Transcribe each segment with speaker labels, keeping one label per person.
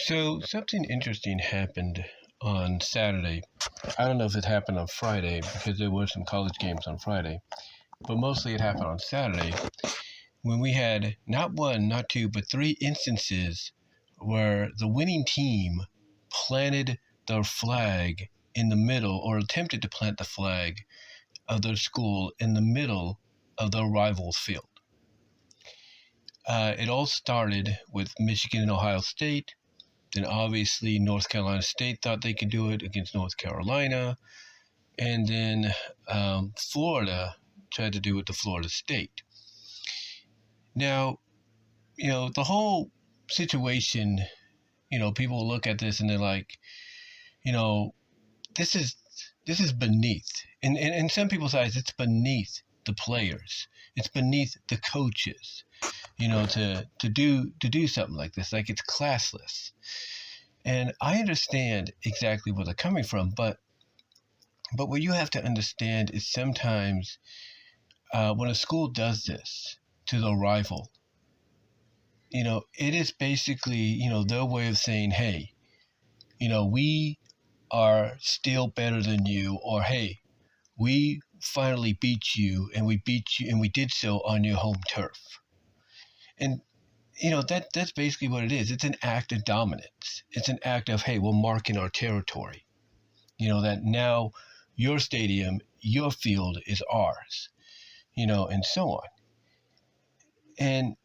Speaker 1: So something interesting happened on Saturday. I don't know if it happened on Friday because there were some college games on Friday, but mostly it happened on Saturday when we had not one, not two, but three instances where the winning team planted their flag in the middle or attempted to plant the flag of their school in the middle of their rival's field. It all started with Michigan and Ohio State. Then obviously North Carolina State thought they could do it against North Carolina. And then Florida tried to do it to Florida State. Now, the whole situation, people look at this and they're like, this is beneath. In some people's eyes, it's beneath the players. It's beneath the coaches, to do something like this. Like, it's classless. And I understand exactly where they're coming from, but what you have to understand is sometimes when a school does this to the rival, it is basically, their way of saying, hey, we are still better than you, or hey, we finally beat you and we did so on your home turf. And that's basically what it is. It's an act of dominance. It's an act of, hey, we're marking our territory. That now your stadium, your field is ours, and so on. And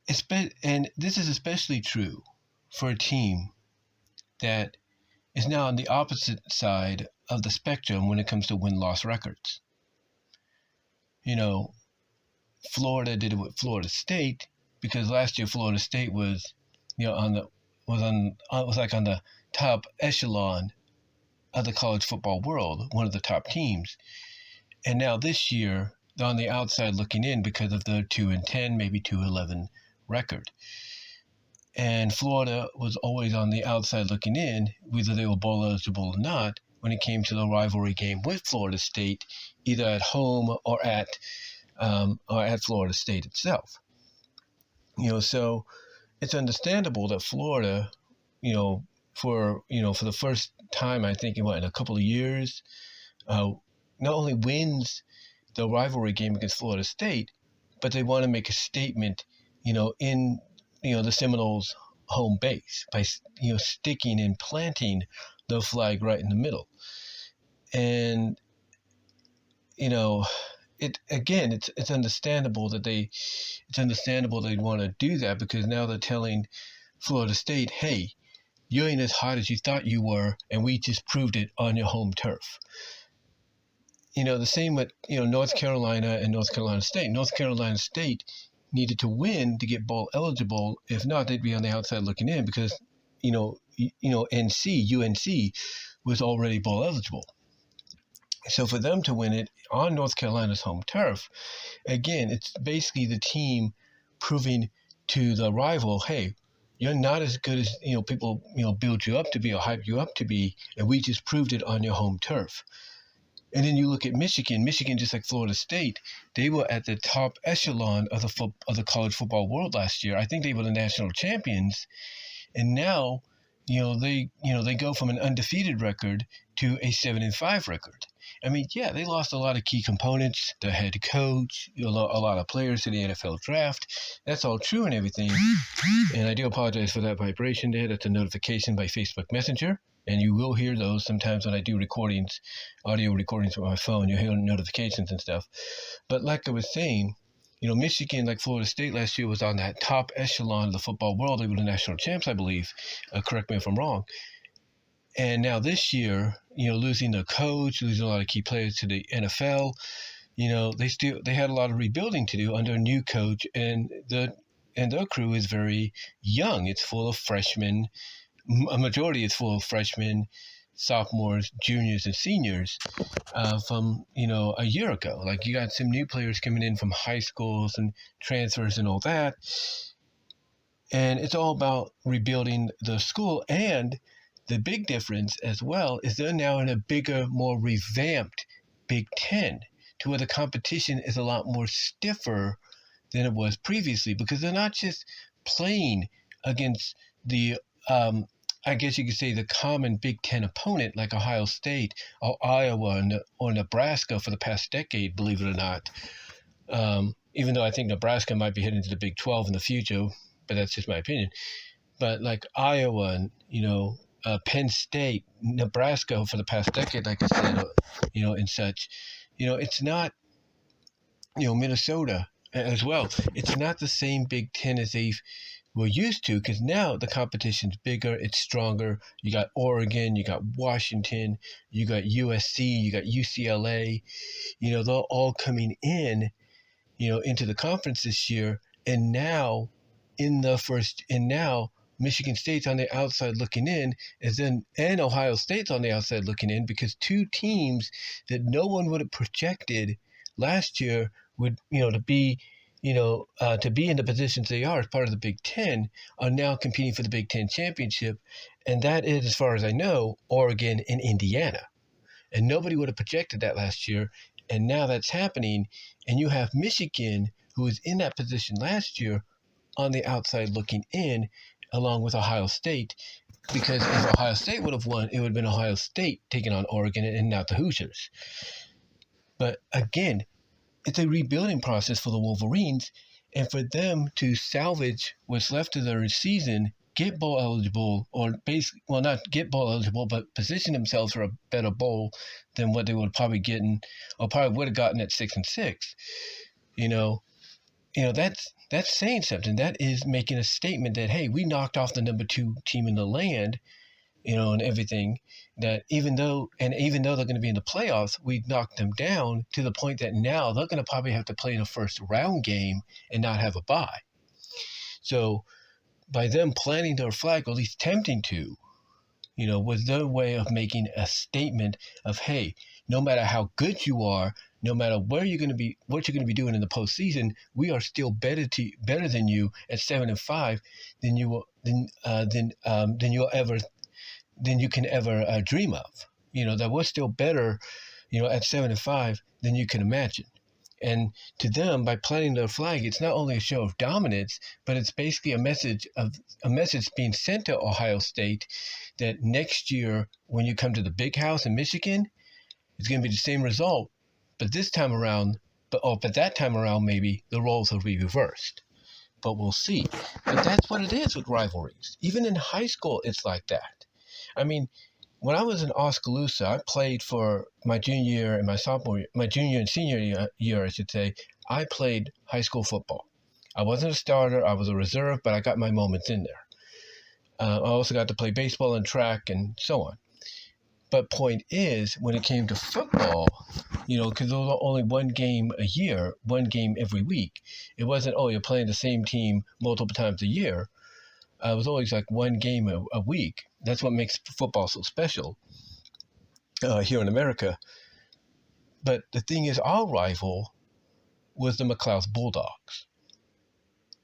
Speaker 1: this is especially true for a team that is now on the opposite side of the spectrum when it comes to win-loss records. Florida did it with Florida State because last year Florida State was, on the top echelon of the college football world, one of the top teams. And now this year they're on the outside looking in because of their 2-10, maybe 2-11 record. And Florida was always on the outside looking in, whether they were bowl eligible or not, when it came to the rivalry game with Florida State, either at home or at Florida State itself. So it's understandable that Florida, for the first time, I think in a couple of years, not only wins the rivalry game against Florida State, but they want to make a statement, in the Seminoles' home base by sticking and planting the flag right in the middle. And it's understandable that they'd want to do that, because now they're telling Florida State, hey, you ain't as hot as you thought you were, and we just proved it on your home turf. The same with North Carolina and North Carolina State. North Carolina State needed to win to get bowl eligible. If not, they'd be on the outside looking in, because UNC was already bowl eligible. So for them to win it on North Carolina's home turf, again, it's basically the team proving to the rival, hey, you're not as good as people build you up to be or hype you up to be, and we just proved it on your home turf. And then you look at Michigan, just like Florida State, they were at the top echelon of the college football world last year. I think they were the national champions, and now they go from an undefeated record to a 7-5 record. I mean, yeah, they lost a lot of key components, the head coach, a lot of players to the NFL draft. That's all true and everything. And I do apologize for that vibration there. That's a notification by Facebook Messenger. And you will hear those sometimes when I do audio recordings with my phone. You'll hear notifications and stuff. But like I was saying, Michigan, like Florida State last year, was on that top echelon of the football world. They were the national champs, I believe. Correct me if I'm wrong. And now this year, losing the coach, losing a lot of key players to the NFL, they had a lot of rebuilding to do under a new coach, and their crew is very young. It's full of freshmen. A majority is full of freshmen, sophomores, juniors, and seniors from a year ago. Like, you got some new players coming in from high schools and transfers and all that, and it's all about rebuilding the school. And the big difference as well is they're now in a bigger, more revamped Big Ten, to where the competition is a lot more stiffer than it was previously, because they're not just playing against the I guess you could say, the common Big Ten opponent, like Ohio State or Iowa or Nebraska for the past decade, believe it or not. Even though I think Nebraska might be heading to the Big 12 in the future, but that's just my opinion. But like Iowa and, Penn State, Nebraska for the past decade, like I said, and such, it's not, Minnesota as well. It's not the same Big Ten as they were used to, because now the competition's bigger, it's stronger. You got Oregon, you got Washington, you got USC, you got UCLA. They're all coming in, into the conference this year, and now Michigan State's on the outside looking in, and Ohio State's on the outside looking in, because two teams that no one would have projected last year would, to be in the positions they are as part of the Big Ten, are now competing for the Big Ten championship, and that is, as far as I know, Oregon and Indiana. And nobody would have projected that last year, and now that's happening, and you have Michigan, who was in that position last year, on the outside looking in, along with Ohio State, because if Ohio State would have won, it would have been Ohio State taking on Oregon and not the Hoosiers. But again, it's a rebuilding process for the Wolverines, and for them to salvage what's left of their season, get bowl eligible, or not get bowl eligible, but position themselves for a better bowl than what they would probably gotten, or probably would have gotten at 6-6. That's saying something. That is making a statement that, hey, we knocked off the number 2 team in the land, and everything, that even though they're going to be in the playoffs, we knocked them down to the point that now they're going to probably have to play in a first round game and not have a bye. So by them planting their flag, or at least attempting to, was their way of making a statement of, hey, no matter how good you are, no matter where you're going to be, what you're going to be doing in the postseason, we are still better than you at 7-5 than you can ever dream of. That we're still better, at 7-5 than you can imagine. And to them, by planting their flag, it's not only a show of dominance, but it's basically a message being sent to Ohio State that next year, when you come to the big house in Michigan, it's going to be the same result. But that time around, maybe the roles will be reversed. But we'll see. But that's what it is with rivalries. Even in high school, it's like that. I mean, when I was in Oskaloosa, I played for my junior and senior year, I should say. I played high school football. I wasn't a starter. I was a reserve, but I got my moments in there. I also got to play baseball and track and so on. But point is, when it came to football, because there was only one game a year, one game every week. It wasn't, you're playing the same team multiple times a year. It was always like one game a week. That's what makes football so special here in America. But the thing is, our rival was the McLeod's Bulldogs.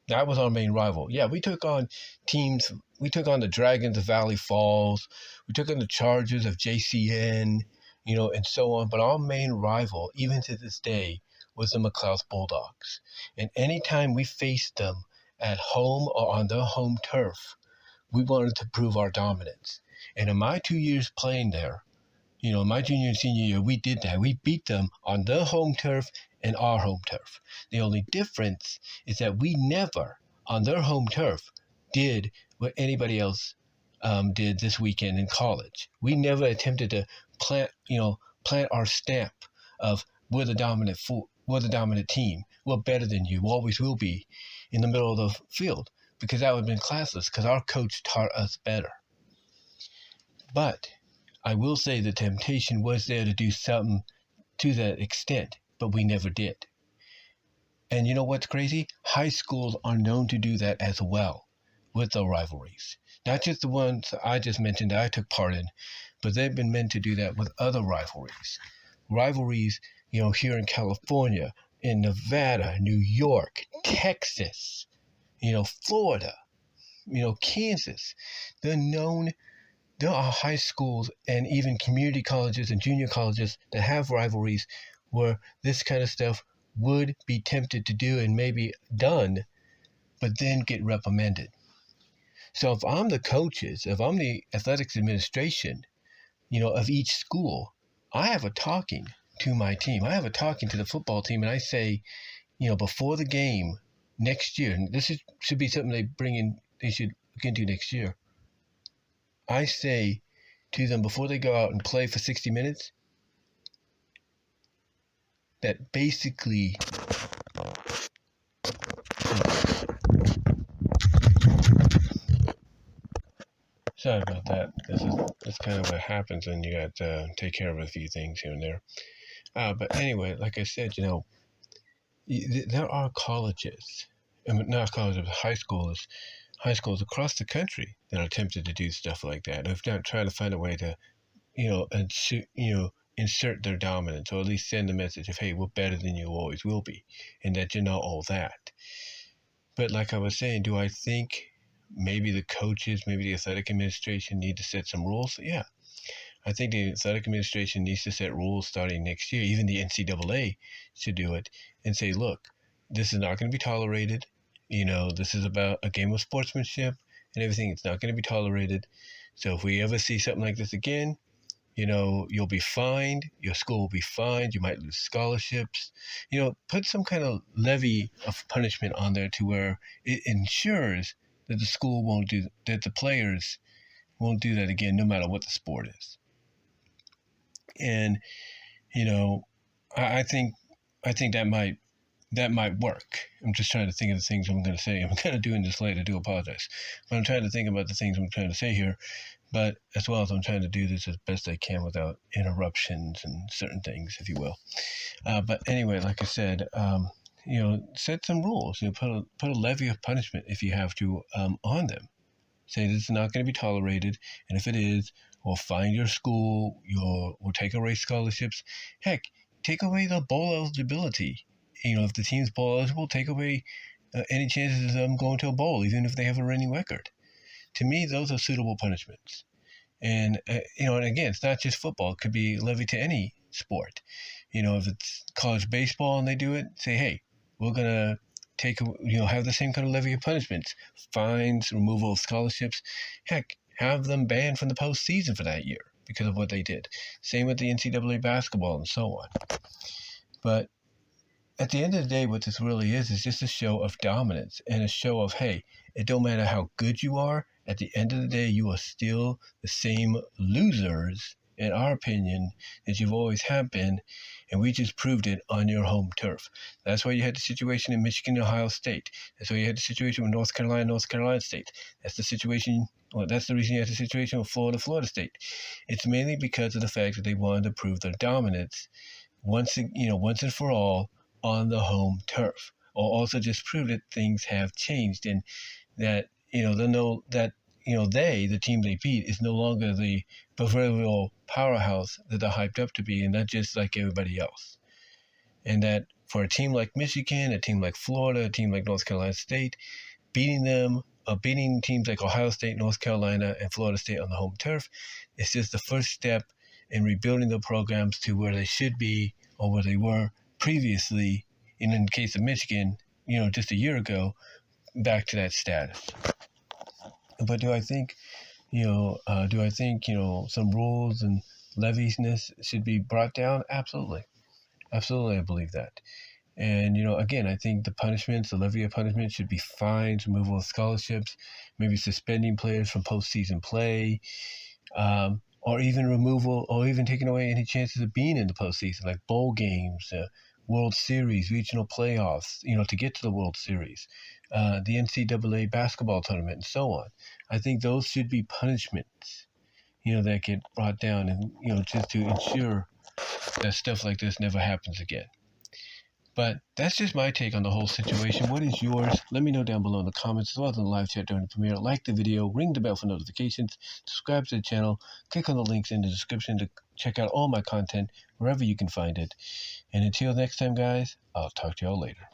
Speaker 1: That was our main rival. Yeah, we took on teams. We took on the Dragons of Valley Falls. We took on the Chargers of JCN, and so on. But our main rival, even to this day, was the McLeod's Bulldogs. And anytime we faced them at home or on their home turf, we wanted to prove our dominance. And in my 2 years playing there, my junior and senior year, we did that. We beat them on their home turf and our home turf. The only difference is that we never, on their home turf, did what anybody else did this weekend in college. We never attempted to plant our stamp of we're the dominant team. We're better than you. We always will be in the middle of the field, because that would have been classless, because our coach taught us better. But I will say the temptation was there to do something to that extent, but we never did. And you know what's crazy? High schools are known to do that as well with their rivalries. Not just the ones I just mentioned that I took part in, but they've been meant to do that with other rivalries. Rivalries, here in California, in Nevada, New York, Texas, Florida, Kansas. They're known. There are high schools and even community colleges and junior colleges that have rivalries where this kind of stuff would be tempted to do and maybe done, but then get reprimanded. So if I'm the coaches, if I'm the athletics administration, of each school, I have a talking to my team. I have a talking to the football team, and I say, before the game next year, and should be something they should look into next year. I say to them before they go out and play for 60 minutes that basically sorry about that. That's kind of what happens when you got to take care of a few things here and there. But anyway, like I said, there are colleges, not colleges, but high schools across the country that are tempted to do stuff like that. If not trying to find a way to, insert their dominance, or at least send the message of, hey, we're better than you always will be, and that you're not all that. But like I was saying, do I think maybe the coaches, maybe the athletic administration need to set some rules? Yeah. I think the athletic administration needs to set rules starting next year. Even the NCAA should do it and say, look, this is not going to be tolerated. This is about a game of sportsmanship and everything. It's not going to be tolerated. So if we ever see something like this again, you'll be fined. Your school will be fined. You might lose scholarships. Put some kind of levy of punishment on there to where it ensures that the school won't do that. The players won't do that again, no matter what the sport is. And I think that might work. I'm just trying to think of the things I'm going to say. I'm kind of doing this late. I do apologize, but I'm trying to think about the things I'm trying to say here. But as well as I'm trying to do this as best I can without interruptions and certain things, if you will. But anyway, like I said, set some rules. Put a levy of punishment if you have to on them. Say this is not going to be tolerated, and if it is, we'll fine your school. We'll take away scholarships. Heck, take away the bowl eligibility. If the team's bowl eligible, take away any chances of them going to a bowl, even if they have a winning record. To me, those are suitable punishments. And, and again, it's not just football. It could be levied to any sport. If it's college baseball and they do it, say, hey, we're going to have the same kind of levy of punishments. Fines, removal of scholarships. Heck, have them banned from the postseason for that year because of what they did. Same with the NCAA basketball and so on. But at the end of the day, what this really is just a show of dominance and a show of, hey, it don't matter how good you are. At the end of the day, you are still the same losers, in our opinion, that you've always have been, and we just proved it on your home turf. That's why you had the situation in Michigan and Ohio State. That's why you had the situation with North Carolina State. That's the reason you had the situation with Florida State. It's mainly because of the fact that they wanted to prove their dominance once and for all on the home turf, or also just prove that things have changed and that they know that the team they beat is no longer the proverbial powerhouse that they're hyped up to be, and not just like everybody else. And that for a team like Michigan, a team like Florida, a team like North Carolina State, beating teams like Ohio State, North Carolina, and Florida State on the home turf is just the first step in rebuilding the programs to where they should be or where they were previously. And in the case of Michigan, just a year ago, back to that status. But do I think some rules and leviesness should be brought down? Absolutely, I believe that. And again, I think the levy of punishment should be fines, removal of scholarships, maybe suspending players from postseason play, or even removal, or even taking away any chances of being in the postseason, like bowl games, World Series, regional playoffs, to get to the World Series, the NCAA basketball tournament, and so on. I think those should be punishments, that get brought down, and, just to ensure that stuff like this never happens again. But that's just my take on the whole situation. What is yours? Let me know down below in the comments, as well as in the live chat during the premiere. Like the video, ring the bell for notifications, subscribe to the channel, click on the links in the description to check out all my content wherever you can find it. And until next time, guys, I'll talk to y'all later.